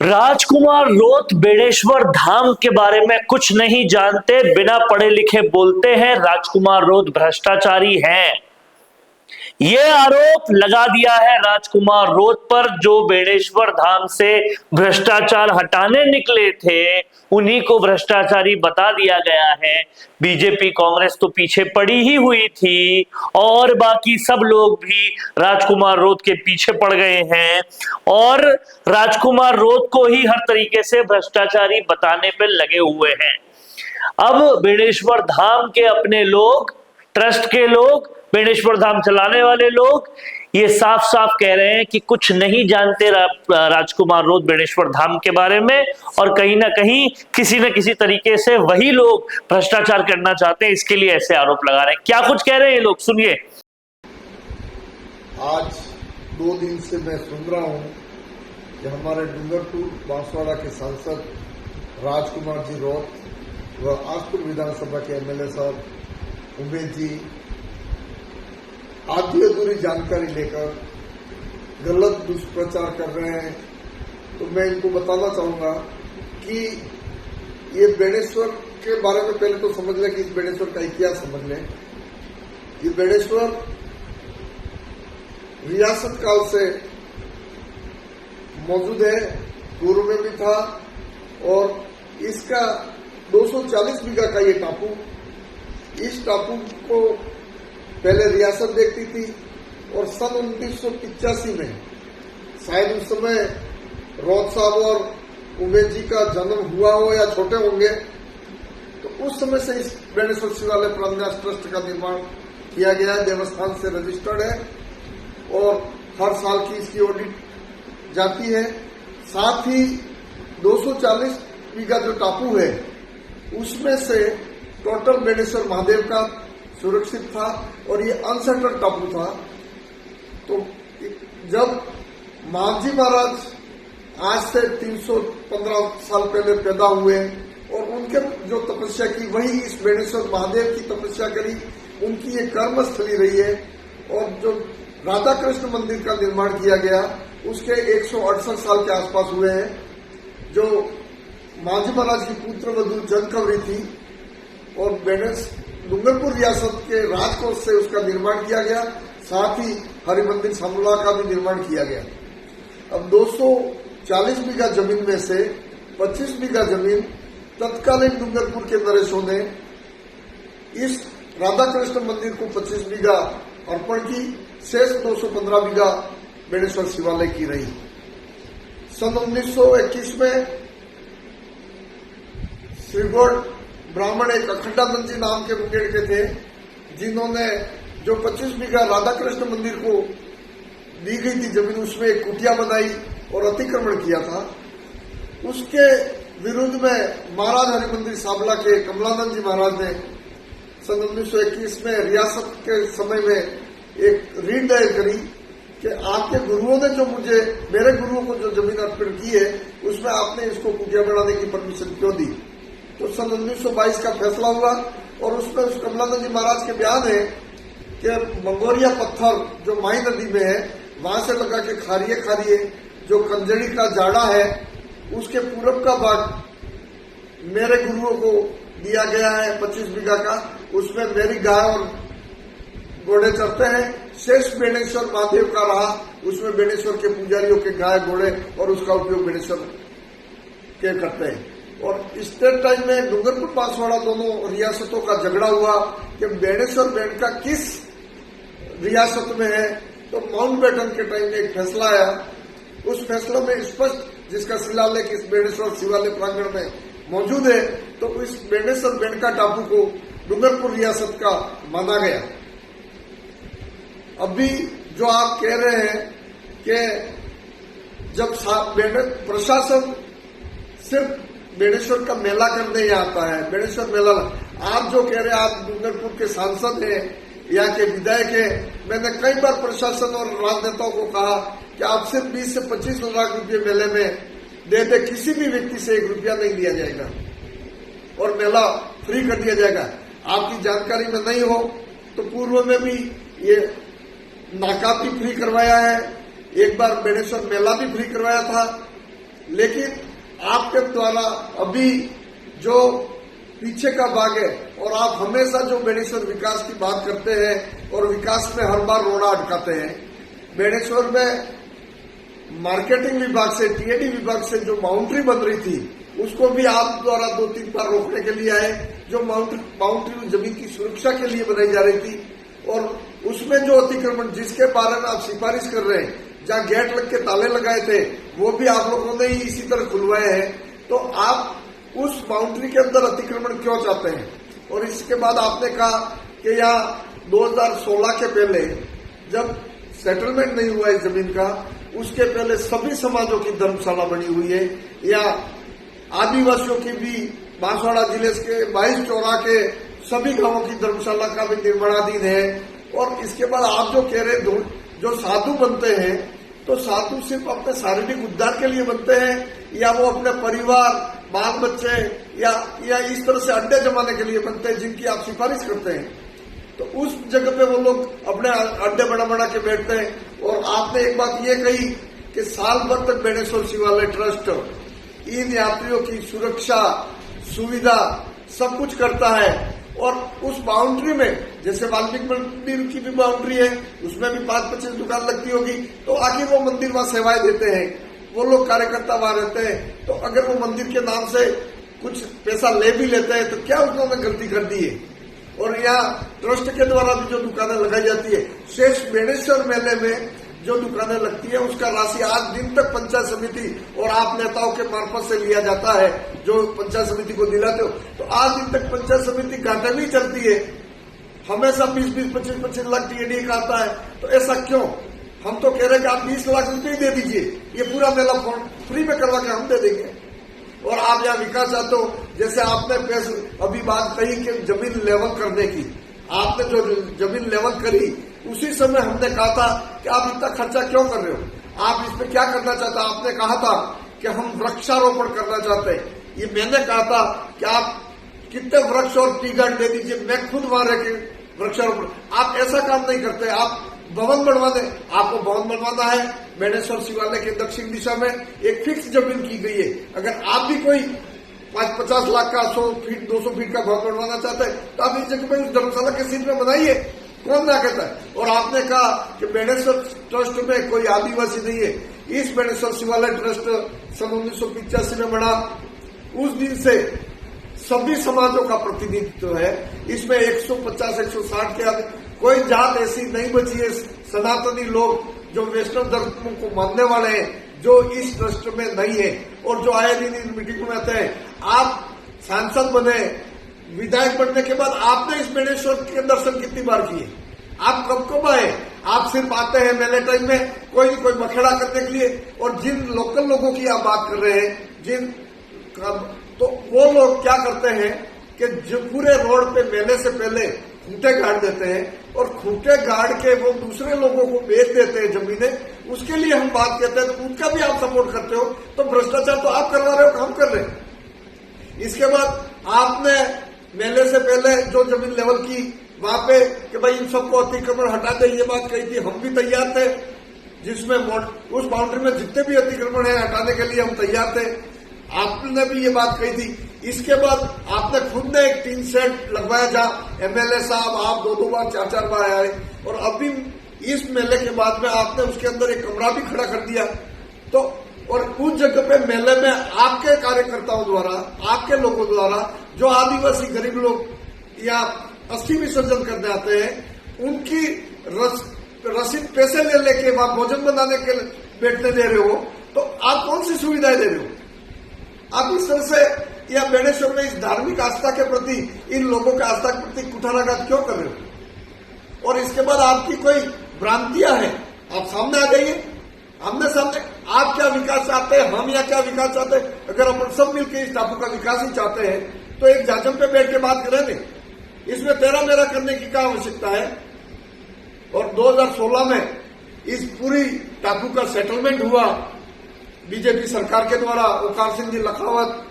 राजकुमार रोत बेड़ेश्वर धाम के बारे में कुछ नहीं जानते, बिना पढ़े लिखे बोलते हैं राजकुमार रोत भ्रष्टाचारी हैं। ये आरोप लगा दिया है राजकुमार रोत पर, जो बेड़ेश्वर धाम से भ्रष्टाचार हटाने निकले थे उन्हीं को भ्रष्टाचारी बता दिया गया है। बीजेपी कांग्रेस तो पीछे पड़ी ही हुई थी और बाकी सब लोग भी राजकुमार रोत के पीछे पड़ गए हैं और राजकुमार रोत को ही हर तरीके से भ्रष्टाचारी बताने पे लगे हुए हैं। अब बेड़ेश्वर धाम के अपने लोग, ट्रस्ट के लोग, बेड़ेश्वर धाम चलाने वाले लोग ये साफ साफ कह रहे हैं कि कुछ नहीं जानते राजकुमार रोत बेड़ेश्वर धाम के बारे में, और कहीं ना कहीं किसी न किसी तरीके से वही लोग भ्रष्टाचार करना चाहते हैं, इसके लिए ऐसे आरोप लगा रहे हैं। क्या कुछ कह रहे हैं ये लोग, सुनिए। आज 2 दिन से मैं सुन रहा हूं कि हमारे डूंगरपुर बांसवाड़ा के सांसद राजकुमार जी रोत व आजपुर विधानसभा के एमएलए साहब उमेश जी आधी अधूरी जानकारी लेकर गलत दुष्प्रचार कर रहे हैं। तो मैं इनको बताना चाहूंगा कि ये बेड़ेश्वर के बारे में पहले तो समझ लें कि इस बेड़ेश्वर का इतिहास समझ लें। ये बेड़ेश्वर रियासत काल से मौजूद है, पूर्व में भी था, और इसका 240 बीघा का ये टापू, इस टापू को पहले रियासत देखती थी और सन 1985 में शायद उस समय रोत साहब और उमेश जी का जन्म हुआ हो या छोटे होंगे, तो उस समय से इस बेड़ेश्वर शिवालय प्राणन्यास ट्रस्ट का निर्माण किया गया है। देवस्थान से रजिस्टर्ड है और हर साल की इसकी ऑडिट जाती है। साथ ही 240 बीघा जो टापू है उसमें से टोटल बेड़ेश्वर महादेव का सुरक्षित था और ये अनसेटल्ड टापू था। तो जब मांझी महाराज आज से 315 साल पहले पैदा हुए और उनके जो तपस्या की वही इस बेड़ेश्वर महादेव की तपस्या करी, उनकी ये कर्मस्थली रही है। और जो राधा कृष्ण मंदिर का निर्माण किया गया उसके 168 साल के आसपास हुए हैं, जो मांझी महाराज की पुत्र वधू जनकवरी थी, और डूंगरपुर रियासत के राजकोष से उसका निर्माण किया गया। साथ ही हरिमंदिर सामुला का भी निर्माण किया गया। अब 240 बीघा जमीन में से 25 बीघा जमीन तत्कालीन डूंगरपुर के नरेशों ने इस राधा कृष्ण मंदिर को 25 बीघा अर्पण की, शेष 215 बीघा बेड़ेश्वर शिवालय की रही। सन 1921 में श्रीगोड़ ब्राह्मण एक अखंडानंद जी नाम के मुंगेर के थे, जिन्होंने जो 25 बीघा राधा कृष्ण मंदिर को दी गई थी जमीन, उसमें एक कुटिया बनाई और अतिक्रमण किया था। उसके विरुद्ध में महाराज हरिमंदिर साबला के कमलानंद जी महाराज ने सन 1921 में रियासत के समय में एक रीट दायर करी कि आपके गुरुओं ने जो मेरे गुरुओं को जो जमीन अर्पण की है उसमें आपने इसको कुटिया बनाने की परमिशन क्यों दी। तो सन 1922 का फैसला हुआ और उसमें उस कमलानंद जी महाराज के बयान है कि मंगोरिया पत्थर जो माही नदी में है वहां से लगा के खारिये जो कंजड़ी का जाड़ा है उसके पूरब का भाग मेरे गुरुओं को दिया गया है 25 बीघा का, उसमें मेरी गाय और घोड़े चलते हैं। शेष बेड़ेश्वर महादेव का रहा, उसमें बेड़ेश्वर के पुजारियों के गाय घोड़े और उसका उपयोग बेड़ेश्वर के करते हैं। और स्टेट टाइम में डूंगरपुर बांसवाड़ा दोनों रियासतों का झगड़ा हुआ कि बेड़ेश्वर बैंड का किस रियासत में है। तो माउंटबेटन के टाइम में एक फैसला आया, उस फैसले में स्पष्ट, जिसका शिलालेख इस बेड़ेश्वर शिवालय प्रांगण में मौजूद है, तो इस बेड़ेश्वर बैंड का टापू को डूंगरपुर रियासत का माना गया। अभी जो आप कह रहे हैं कि जब प्रशासन सिर्फ बेड़ेश्वर का मेला करने ही आता है, बेड़ेश्वर मेला, आप जो कह रहे हैं, आप डूंगरपुर के सांसद हैं, यहाँ के विधायक हैं, मैंने कई बार प्रशासन और राजनेताओं को कहा कि आप सिर्फ 20 से 25 लाख रुपये मेले में दे दे, किसी भी व्यक्ति से 1 रुपया नहीं लिया जाएगा और मेला फ्री कर दिया जाएगा। आपकी जानकारी में नहीं हो तो पूर्व में भी ये नाका भी फ्री करवाया है, एक बार बेड़ेश्वर मेला भी फ्री करवाया था, लेकिन आपके द्वारा अभी जो पीछे का भाग है, और आप हमेशा जो बेणेश्वर विकास की बात करते हैं और विकास में हर बार रोड़ा अटकाते हैं। बेणेश्वर में मार्केटिंग विभाग से, टीएडी विभाग से जो बाउंड्री बन रही थी, उसको भी आप द्वारा 2-3 बार रोकने के लिए आए, जो बाउंड्री जमीन की सुरक्षा के लिए बनाई जा रही थी। और उसमें जो अतिक्रमण जिसके बारे में आप सिफारिश कर रहे हैं, जहां गेट लग के ताले लगाए थे, वो भी आप लोगों ने ही इसी तरह खुलवाए हैं। तो आप उस बाउंड्री के अंदर अतिक्रमण क्यों चाहते हैं? और इसके बाद आपने कहा कि यहाँ 2016 के पहले जब सेटलमेंट नहीं हुआ इस जमीन का, उसके पहले सभी समाजों की धर्मशाला बनी हुई है, या आदिवासियों की भी बांसवाड़ा जिले के 22 चौरा के सभी गांवों की धर्मशाला का भी निर्माणाधीन है। और इसके बाद आप जो कह रहे जो साधु बनते हैं, तो साधु सिर्फ अपने शारीरिक उद्धार के लिए बनते हैं, या वो अपने परिवार, बाल बच्चे या इस तरह से अड्डे जमाने के लिए बनते हैं जिनकी आप सिफारिश करते हैं? तो उस जगह पे वो लोग अपने अड्डे बना के बैठते हैं। और आपने एक बात ये कही कि साल भर तक बेणेश्वर शिवालय ट्रस्ट इन यात्रियों की सुरक्षा, सुविधा सब कुछ करता है। और उस बाउंड्री में जैसे वाल्मीकि मंदिर की भी बाउंड्री है, उसमें भी 5-25 दुकान लगती होगी, तो आखिर वो मंदिर वहां सेवाएं देते हैं, वो लोग कार्यकर्ता वहां रहते हैं। तो अगर वो मंदिर के नाम से कुछ पैसा ले भी लेते हैं, तो क्या उन्होंने गलती कर दी है? और यहाँ ट्रस्ट के द्वारा भी जो दुकानें लगाई जाती है, शेष बेणेश्वर मेले में जो दुकानें लगती है, उसका राशि आज दिन तक पंचायत समिति और आप नेताओं के मार्फत से लिया जाता है, जो पंचायत समिति को दिलाते हो। तो आज दिन तक पंचायत समिति घाटे में चलती है, हमेशा 20-20, 25-25 लाख टीएडी का आता है। तो ऐसा क्यों? हम तो कह रहे हैं कि आप 20 लाख रुपये ही दे दीजिए, ये पूरा मेला फ्री में करवा के हम दे देंगे। और आप यहाँ विकास चाहते हो, जैसे आपने अभी बात कही कि जमीन लेवल करने की, आपने जो जमीन लेवल करी, उसी समय हमने कहा था कि आप इतना खर्चा क्यों कर रहे हो, आप इस पे क्या करना चाहते? आपने कहा था कि हम वृक्षारोपण करना चाहते हैं। ये मैंने कहा था कि आप कितने वृक्ष और टी गार्ड दे दीजिए, मैं खुद वहां रह के वृक्षारोपण। आप ऐसा काम नहीं करते, आप भवन बनवा दें। आपको भवन बनवाना है, बेणेश्वर शिवालय के दक्षिण दिशा में एक फिक्स जमीन की गई है। अगर आप भी कोई 50 लाख का 100 फीट 200 फीट का भवन बनवाना चाहते हैं, तो आप इस जगह पर उस धर्मशाला के सीट में बनाइए, कौन ना कहता है? और आपने कहा कि बेणेश्वर ट्रस्ट में कोई आदिवासी नहीं है। इस बेणेश्वर शिवालय ट्रस्ट सन 1985 में बना, उस दिन से सभी समाजों का प्रतिनिधित्व है। इसमें 150-160 के आदि, कोई जात ऐसी नहीं बची है। सनातनी लोग जो वैष्णव धर्म को मानने वाले हैं, जो इस ट्रस्ट में नहीं है, और जो आए दिन इन मीटिंगों में आते हैं। आप सांसद बने, विधायक बनने के बाद आपने इस बेणेश्वर के दर्शन कितनी बार किए? आप कब आए? आप सिर्फ आते हैं मेले टाइम में, कोई बखेड़ा करने के लिए। और जिन लोकल लोगों की आप बात कर रहे हैं, तो वो लोग क्या करते हैं कि जो पूरे रोड पे मेले से पहले खूंटे गाड़ देते हैं, और खूंटे गाड़ के वो दूसरे लोगों को बेच देते हैं जमीनें। उसके लिए हम बात कहते हैं, तो उनका भी आप सपोर्ट करते हो। तो भ्रष्टाचार तो आप करवा रहे हो, हम कर रहे हैं। इसके बाद आपने मेले से पहले जो जमीन लेवल की, वहां पे कि भाई इन सबको अतिक्रमण हटा दे, ये बात कही थी, हम भी तैयार थे। जिसमें उस बाउंड्री में जितने भी अतिक्रमण है हटाने के लिए हम तैयार थे, आपने भी ये बात कही थी। इसके बाद आपने खुद ने एक टीन सेट लगवाया, जहां एमएलए साहब आप 2-2 बार 4-4 बार आए, और अभी इस मेले के बाद में आपने उसके अंदर एक कमरा भी खड़ा कर दिया। तो और उस जगह पे मेले में आपके कार्यकर्ताओं द्वारा, आपके लोगों द्वारा, जो आदिवासी गरीब लोग या अस्थि विसर्जन करने आते हैं, उनकी रसीद पैसे ले लेके वहां भोजन बनाने के बैठने दे रहे हो। तो आप कौन सी सुविधाएं दे रहे हो? आप इस तरह से या बेणेश्वर में इस धार्मिक आस्था के प्रति, इन लोगों के आस्था के प्रति कुठाराघात क्यों कर रहे हो? और इसके बाद आपकी कोई भ्रांतियां हैं, आप सामने आ जाइए, आमने सामने। आप क्या विकास चाहते हैं, हम यहाँ क्या विकास चाहते हैं? अगर अपन सब मिलकर इस टापू का विकास ही चाहते हैं, तो एक जाजम पे बैठ के बात करें नहीं। इसमें तेरा मेरा करने की क्या आवश्यकता है? और 2016 में इस पूरी टापू का सेटलमेंट हुआ बीजेपी सरकार के द्वारा। ओकार सिंह जी लखावत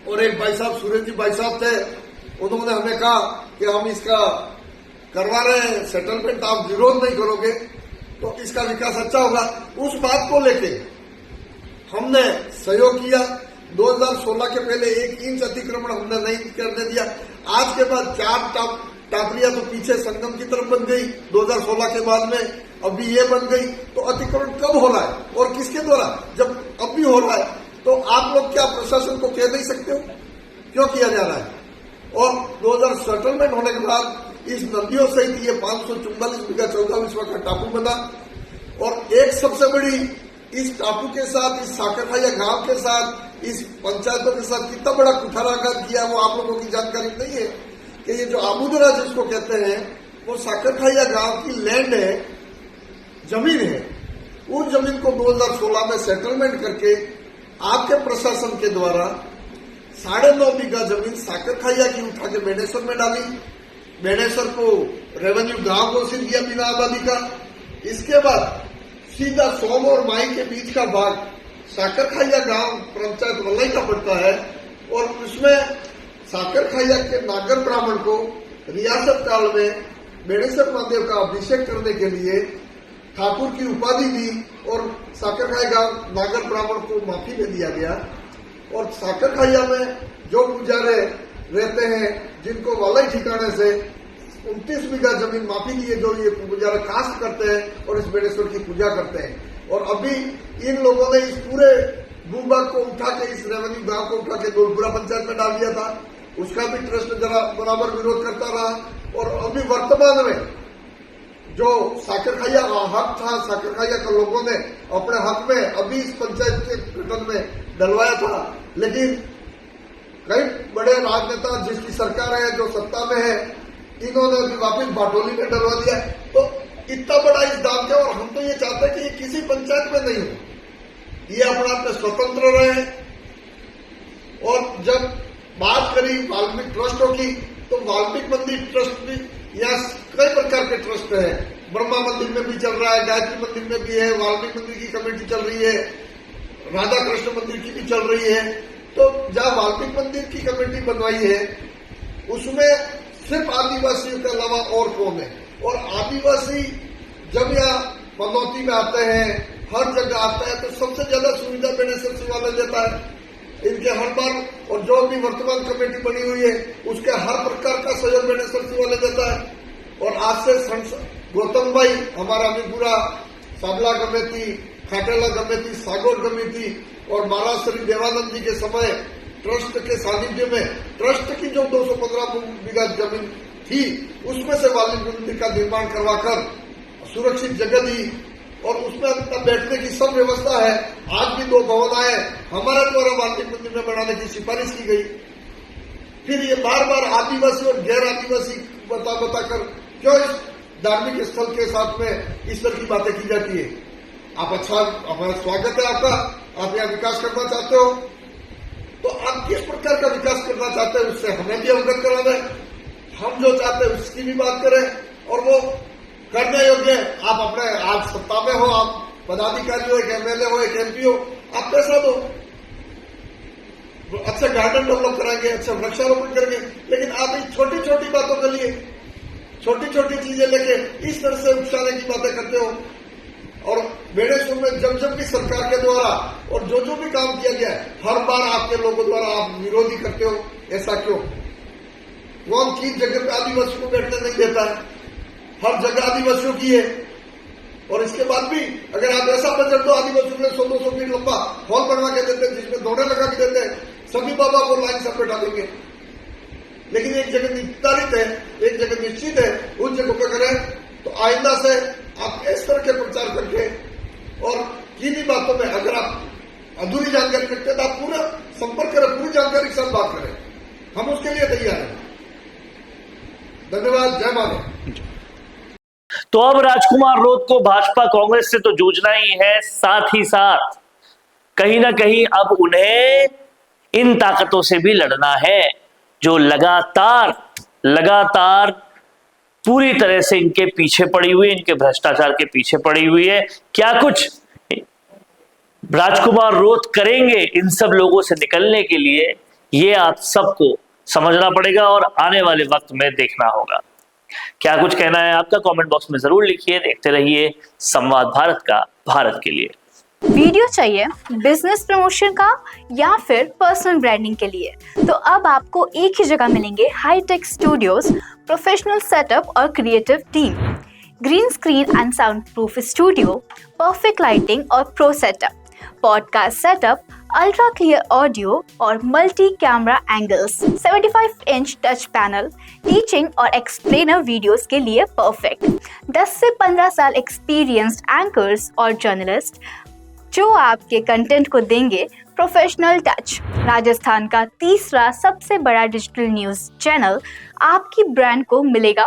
और एक भाई साहब सूरज जी भाई साहब थे, उन्होंने हमें कहा कि हम इसका करवा रहे हैं सेटलमेंट, आप विरोध नहीं करोगे तो इसका विकास अच्छा होगा। उस बात को लेके हमने सहयोग किया। 2016 के पहले 1 इंच अतिक्रमण हमने नहीं करने दिया। आज के बाद 4 टापरियां तो पीछे संगम की तरफ बन गई 2016 के बाद में, अभी ये बन गई। तो अतिक्रमण कब हो रहा है और किसके द्वारा? जब अब भी हो रहा है तो आप लोग क्या प्रशासन को कह नहीं सकते हो क्यों किया जा रहा है? और 2000 सेटलमेंट होने के बाद इस नदियों सहित ये 544 बीघा 14 विश्वा का टापू बना। और एक सबसे बड़ी, इस टापू के साथ, इस साकरखाया गांव के साथ, इस पंचायतों के साथ कितना बड़ा कुठाराघात किया वो आप लोगों की जानकारी नहीं है कि ये जो आबूदरा जिसको कहते हैं वो साकरखाया गांव की लैंड है, जमीन है। उस जमीन को 2016 में सेटलमेंट करके आपके प्रशासन के द्वारा 9.5 बीघा जमीन साकरखाया की उठा के बेणेश्वर में डाली। बेणेश्वर को रेवेन्यू गांव घोषित किया बिना आबादी का। इसके बाद सीधा सोम और माई के बीच का भाग साकरखाया गांव पंचायत वल्लई का पड़ता है और उसमें साकरखाया के नागर ब्राह्मण को रियासत काल में बेणेश्वर महादेव का अभिषेक करने के लिए ठाकुर की उपाधि दी और साकरखाया गांव नागर ब्राह्मण को माफी दे दिया गया। और साकरखाया में जो पुजारे रहते हैं जिनको वल्लई ठिकाने से 29 बीघा जमीन माफी दी है, जो ये पुजारी कास्ट करते हैं और इस बेणेश्वर की पूजा करते हैं। और अभी इन लोगों ने इस पूरे भूभाग को उठा के, इस रेवेन्यू गांव को उठा के गोलपुरा पंचायत में डाल दिया था। उसका भी ट्रस्ट जरा बराबर विरोध करता रहा। और अभी वर्तमान में जो साकरखाया हक था, साकरखाया के लोगों ने अपने हक में अभी इस पंचायत के गठन में डलवाया था, लेकिन कई बड़े राजनेता जिसकी सरकार है, जो सत्ता में है, इन्होंने भी वापिस बाटोली में डलवा दिया। तो इतना बड़ा इस दाम का, और हम तो ये चाहते हैं कि ये किसी पंचायत में नहीं हो, ये अपने आप में स्वतंत्र रहे। और जब बात करी वाल्मीकि ट्रस्टों की, तो वाल्मीकि मंदिर ट्रस्ट भी, यहाँ कई प्रकार के ट्रस्ट है। ब्रह्मा मंदिर में भी चल रहा है, गायत्री मंदिर में भी है, वाल्मीकि मंदिर की कमेटी चल रही है, राधा कृष्ण मंदिर की भी चल रही है। तो जहाँ वाल्मीकि मंदिर की कमेटी बनवाई है उसमें सिर्फ आदिवासियों के अलावा और कौन है? और आदिवासी जब यहाँ पनौती में आते हैं, हर जगह आता है, तो सबसे ज्यादा सुविधा बेणेश्वर शिवालय देता है इनके हर बार। और जो भी वर्तमान कमेटी बनी हुई है उसके हर प्रकार का सहयोग बेणेश्वर शिवालय देता है। और आज से गौतम भाई हमारा भी पूरा Sabla committee, Khatela committee, Sagor committee और महाराज श्री देवानंद जी के समय ट्रस्ट के सानिध्य में ट्रस्ट की जो 215 बीघा जमीन थी उसमें से वाल्मीकि मंदिर का निर्माण करवाकर सुरक्षित जगह दी और उसमें अपना बैठने की सब व्यवस्था है। आज भी 2 भवन आए हमारे द्वारा वाल्मीकि मंदिर में बनाने की सिफारिश की गई। फिर ये बार बार आदिवासी और गैर आदिवासी बताकर क्यों इस धार्मिक स्थल के साथ में इस तरह की बातें की जाती है? आप अच्छा, हमारा स्वागत है आपका, आप यहाँ विकास करना चाहते हो तो आप किस प्रकार का विकास करना चाहते हैं उससे हमें भी अवगत करा दें। हम जो चाहते हैं उसकी भी बात करें और वो करने योग्य। आप अपने आज सत्ता में हो, आप पदाधिकारी हो, एक एमएलए हो, एक एमपी हो, आप पैसा दो, अच्छे गार्डन डेवलप कराएंगे, अच्छा वृक्षारोपण करेंगे। लेकिन आप इन छोटी छोटी बातों के लिए छोटी छोटी चीजें लेके इस तरह से उकसाने की बातें करते हो। और बेणेश्वर में जब भी सरकार के द्वारा और जो भी काम किया गया है हर बार आपके लोगों द्वारा आप विरोधी करते हो, ऐसा क्यों? कौन चीज जगह पे आदिवासियों को बैठने नहीं देता है? हर जगह आदिवासियों की है। और इसके बाद भी अगर आप ऐसा बजट दो, आदिवासियों में 100-200 फीट लंबा हॉल बनवा के देते हैं जिसमें दौड़े लगा के देते हैं, सभी बाबा को लाइन सब बैठा देंगे। लेकिन एक जगह निर्धारित है, एक जगह निश्चित है, उस जगह पे करें। तो आइंदा से आप इस तरह के प्रचार करके और किन्हीं बातों में अगर आप अधूरी जानकारी रखते हैं तो आप पूरा संपर्क करें, पूरी जानकारी के साथ बात करें, हम उसके लिए तैयार हैं। धन्यवाद। जय माता। तो अब राजकुमार रोत को भाजपा कांग्रेस से तो जूझना ही है, साथ ही साथ कहीं ना कहीं अब उन्हें इन ताकतों से भी लड़ना है जो लगातार पूरी तरह से इनके पीछे पड़ी हुई है, इनके भ्रष्टाचार के पीछे पड़ी हुई है। क्या कुछ राजकुमार रोत करेंगे इन सब लोगों से निकलने के लिए, ये आप सबको समझना पड़ेगा और आने वाले वक्त में देखना होगा। क्या कुछ कहना है आपका? कमेंट बॉक्स में जरूर लिखिए। देखते रहिए संवाद भारत का, भारत के लिए। वीडियो चाहिए बिजनेस प्रमोशन का या फिर पर्सनल ब्रांडिंग के लिए, तो अब आपको एक ही जगह मिलेंगे हाईटेक स्टूडियोज, प्रोफेशनल सेटअप और creative team, green screen and soundproof studio, perfect lighting और pro setup, podcast setup, ultra clear audio और multi camera angles, 75 inch touch panel, teaching और एक्सप्लेनर वीडियोस के लिए परफेक्ट, 10 से 15 साल experienced anchors और journalist जो आपके कंटेंट को देंगे प्रोफेशनल टच। राजस्थान का तीसरा सबसे बड़ा डिजिटल न्यूज़ चैनल आपकी ब्रांड को मिलेगा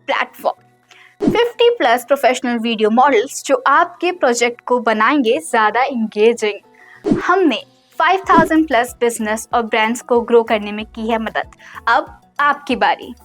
प्लेटफॉर्म। 50+ प्रोफेशनल वीडियो मॉडल्स जो आपके प्रोजेक्ट को बनाएंगे ज़्यादा इंगेजिंग। हमने 5000+ बिजनेस और ब्रांड्स को ग्रो करने में की है मदद। अब आपकी बारी।